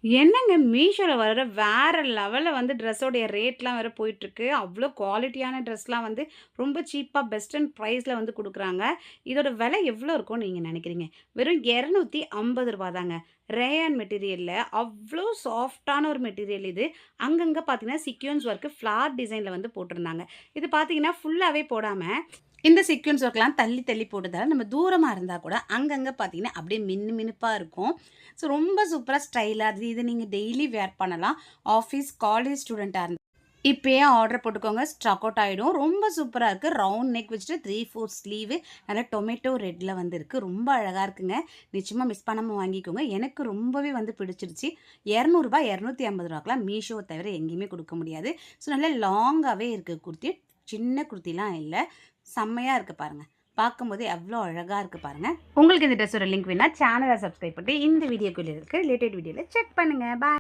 என்னங்க மீஷோல வர வேற லெவல்ல வந்து ட்ரெஸ்ஸோடைய ரேட்லாம் வேற போயிட்டுருக்கு. அவ்ளோ குவாலிட்டியான ட்ரெஸ்லாம் வந்து ரொம்ப சீப்பா பெஸ்ட் அண்ட் ப்ரைஸ்ல வந்து குடுக்குறாங்க. இதோட விலை எவ்ளோ இருக்கும்னு நீங்க நெனைக்கிறீங்க? வெறும் ரூ. 250 தாங்க. ரேயான் மெட்டீரியல்ல அவ்ளோ சாஃப்ட்டான ஒரு மெட்டீரியல் இது. அங்கங்க பார்த்தீங்கன்னா, சீக்வென்ஸ் ஒர்க் ஃப்ளார் டிசைன்ல வந்து போட்டிருந்தாங்க. இது பார்த்தீங்கன்னா, ஃபுல்லாவே போடாம இந்த சீக்வென்ஸ் ஒர்க்லாம் தள்ளி தள்ளி போட்டதால நம்ம தூரமா இருந்தா கூட அங்கங்க பார்த்தீங்கன்னா, அப்படியே மினு மினுப்பா இருக்கும். ஸோ ரொம்ப சூப்பரா ஸ்டைலா இது நீங்க டெய்லி வேர் பண்ணலாம். ஆஃபீஸ், காலேஜ் ஸ்டூடெண்ட்டா இருந்தா இப்பயே ஆர்டர் போட்டுக்கோங்க. ஸ்டாக் அவுட் ஆயிடும். ரொம்ப சூப்பரா இருக்கு. ரவுண்ட் நெக் வச்சுட்டு 3/4 ஸ்லீவு நல்லா டொமேட்டோ ரெட்ல வந்து இருக்கு. ரொம்ப அழகா இருக்குங்க. நிச்சயமா மிஸ் பண்ணாம வாங்கிக்கோங்க. எனக்கு ரொம்பவே வந்து பிடிச்சிருச்சு. ரூ. 200 ரூ. 250க்குலாம் மீஷோவ தவிர எங்கேயுமே குடுக்க முடியாது. ஸோ நல்லா லாங்காவே இருக்கு குர்த்தி. சின்ன குர்த்திலாம் இல்ல. செம்மையா இருக்கு பாருங்க. பார்க்கும்போதே எவ்ளோ அழகா இருக்கு பாருங்க. உங்களுக்கு இந்த ட்ரெஸ்ஸோட லிங்க் வேணுனா சேனலை சப்ஸ்கிரைப் பண்ணிட்டு இந்த வீடியோக்குள்ள இருக்க ரிலேட்டட் வீடியோல செக் பண்ணுங்க. பாய்.